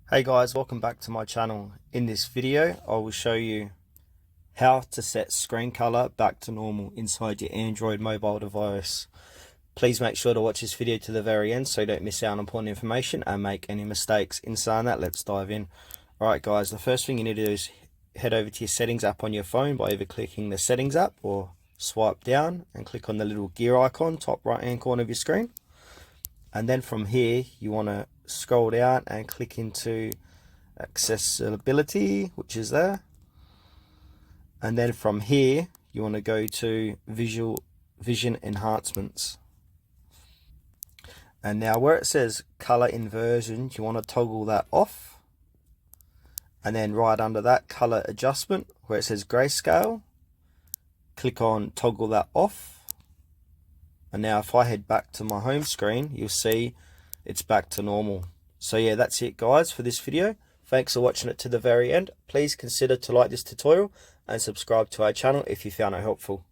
Hey guys, welcome back to my channel. In this video I will show you how to set screen color back to normal inside your Android mobile device. Please make sure to watch this video to the very end so you don't miss out on important information and make any mistakes. In saying that, let's dive in. Alright guys, the first thing you need to do is head over to your settings app on your phone by either clicking the settings app or swipe down and click on the little gear icon top right hand corner of your screen. And then from here you want to scroll down and click into accessibility, which is there. And then from here you want to go to vision enhancements. And now where it says color inversion, you want to toggle that off. And then right under that, color adjustment, where it says grayscale, click on toggle that off. And now if I head back to my home screen, you'll see it's back to normal. So yeah, that's it guys for this video. Thanks for watching it to the very end. Please consider to like this tutorial and subscribe to our channel if you found it helpful.